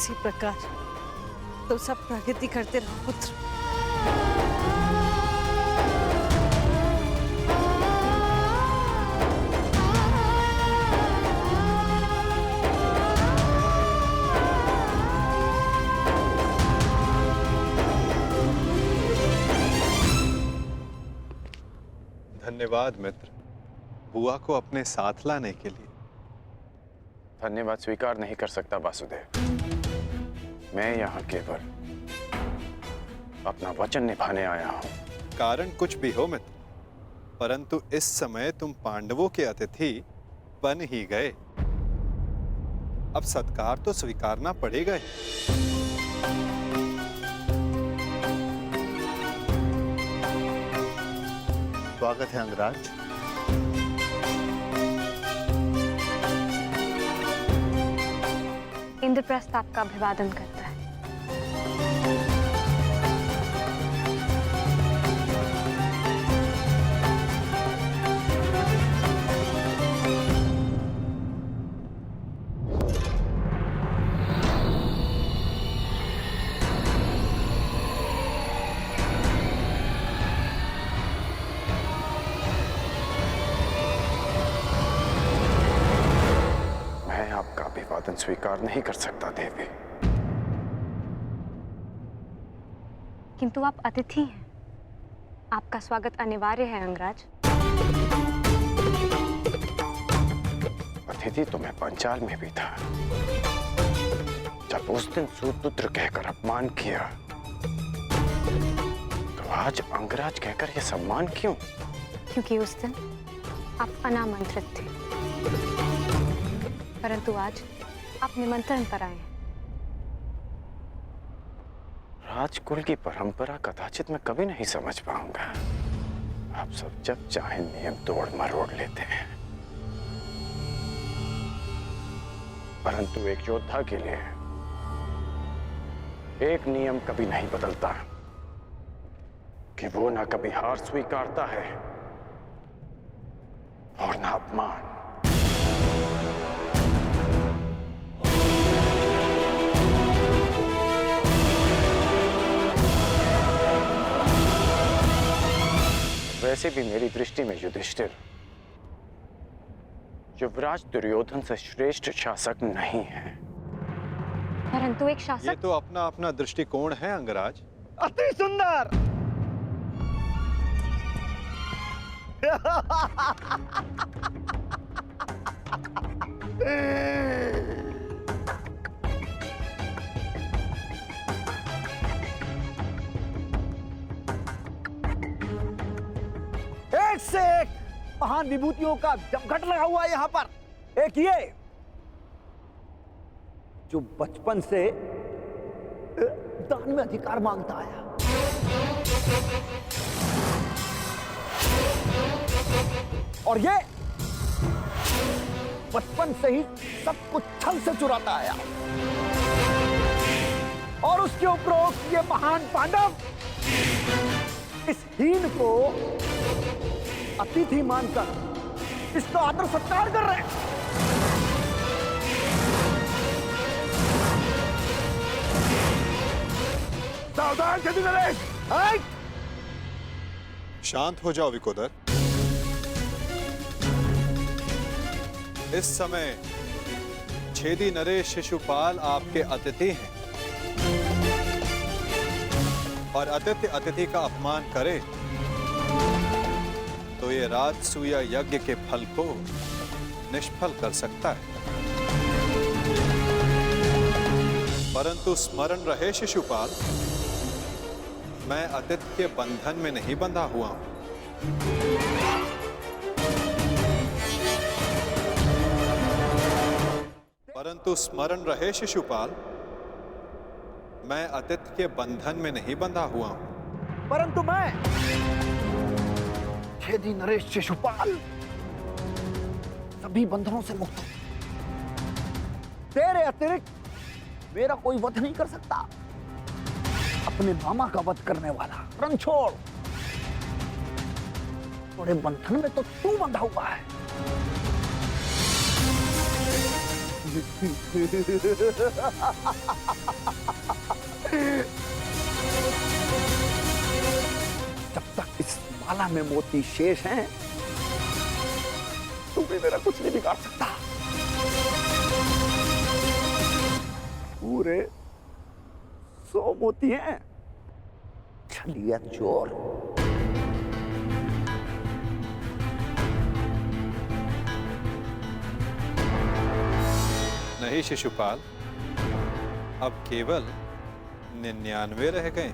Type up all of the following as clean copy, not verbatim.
इसी प्रकार तो सब प्रगति करते रहो पुत्र। धन्यवाद मित्र, बुआ को अपने साथ लाने के लिए। धन्यवाद स्वीकार नहीं कर सकता वासुदेव। मैं यहाँ केवल अपना वचन निभाने आया हूँ। कारण कुछ भी हो मित्र, परंतु इस समय तुम पांडवों के अतिथि बन ही गए। अब सत्कार तो स्वीकारना पड़ेगा ही। स्वागत है अंगराज। इंद्रप्रस्थ आपका अभिवादन करता है। अभिवादन स्वीकार नहीं कर सकता देवी। किंतु आप अतिथि हैं, आपका स्वागत अनिवार्य है अंगराज। अतिथि तो मैं पंचाल में भी था। जब उस दिन सुपुत्र कहकर अपमान किया, तो आज अंगराज कहकर यह सम्मान क्यों? क्योंकि उस दिन आप अनामंत्रित थे, परंतु आज आप निमंत्रण पर आए हैं। राजकुल की परंपरा कदाचित मैं कभी नहीं समझ पाऊंगा। आप सब जब चाहे नियम तोड़ मरोड़ लेते हैं, परंतु एक योद्धा के लिए एक नियम कभी नहीं बदलता कि वो ना कभी हार स्वीकारता है और ना अपमान। वैसे भी मेरी दृष्टि में युधिष्ठिर युवराज दुर्योधन से श्रेष्ठ शासक नहीं है। परंतु एक शासक। ये तो अपना अपना दृष्टिकोण है अंगराज। अति सुंदर। एक से एक महान विभूतियों का जमघट लगा हुआ है यहाँ पर। एक ये जो बचपन से दान में अधिकार मांगता आया, और ये बचपन से ही सब कुछ छल से चुराता आया, और उसके उपरोक्त ये महान पांडव इस हीन को अतिथि मानकर इसका आदर सत्कार कर रहे हैं। सावधान छेदी नरेश। शांत हो जाओ विकोदर। इस समय छेदी नरेश शिशुपाल आपके अतिथि हैं, और अतिथि अतिथि का अपमान करे तो ये राजसूय यज्ञ के फल को निष्फल कर सकता है। परंतु स्मरण रहे शिशुपाल, मैं अतिथि के बंधन में नहीं बंधा हुआ हूं। परंतु स्मरण रहे शिशुपाल, मैं अतिथि के बंधन में नहीं बंधा हुआ हूं। परंतु मैं छेदी नरेश शिशुपाल सभी बंधनों से मुक्त हूं। तेरे अतिरिक्त मेरा कोई वध नहीं कर सकता। अपने मामा का वध करने वाला रणछोड़, थोड़े बंधन में तो तू बंधा हुआ है। जब तक इस माला में मोती शेष हैं, तू भी मेरा कुछ नहीं बिगाड़ सकता। पूरे 100 मोती हैं। छलिया चोर। नहीं शिशुपाल, अब केवल 99 रह गए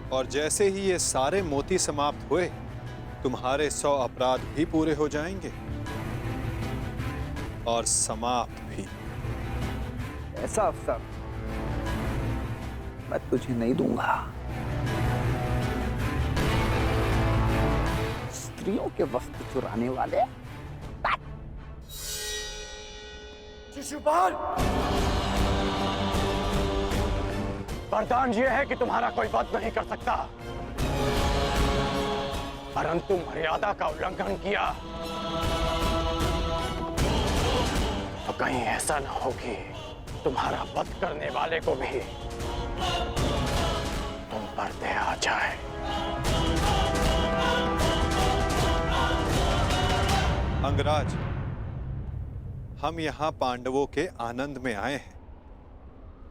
और जैसे ही ये सारे मोती समाप्त हुए, तुम्हारे 100 अपराध भी पूरे हो जाएंगे और समाप्त भी। ऐसा अवसर मैं तुझे नहीं दूंगा। स्त्रियों के वस्त्र चुराने वाले। शिशुपाल, वरदान यह है कि तुम्हारा कोई वध नहीं कर सकता, परंतु मर्यादा का उल्लंघन किया तो कहीं ऐसा न हो कि तुम्हारा वध करने वाले को भी तुम पर दया आ जाए। अंगराज, हम यहाँ पांडवों के आनंद में आए हैं।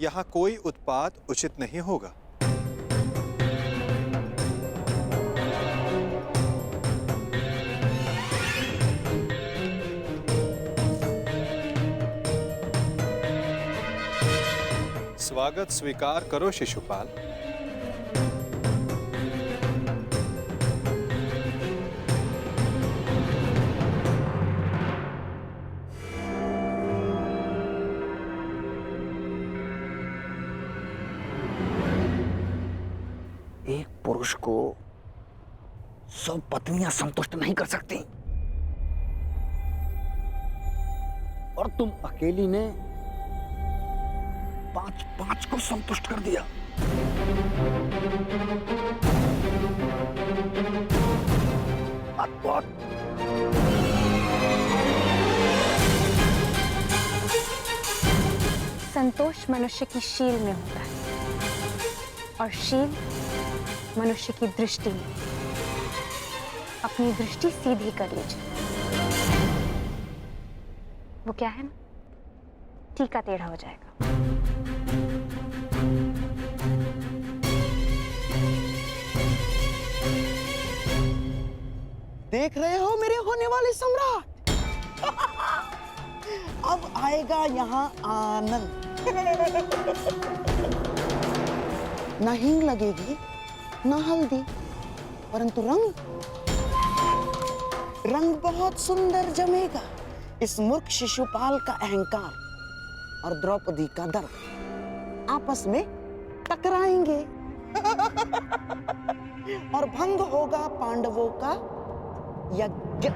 यहाँ कोई उत्पात उचित नहीं होगा। स्वागत स्वीकार करो शिशुपाल। एक पुरुष को 100 पत्नियां संतुष्ट नहीं कर सकती, और तुम अकेली ने 5 को संतुष्ट कर दिया। बहुत संतोष मनुष्य की शील में होता है और शील मनुष्य की दृष्टि में। अपनी दृष्टि सीधी कर लीजिए। वो क्या है ना, टीका टेढ़ा हो जाएगा। देख रहे हो मेरे होने वाले सम्राट? अब आएगा यहाँ आनंद। न हींग लगेगी, न हल्दी, परंतु रंग बहुत सुंदर जमेगा। इस मूर्ख शिशुपाल का अहंकार और द्रौपदी का दर्प आपस में टकराएंगे और भंग होगा पांडवों का यज्ञ।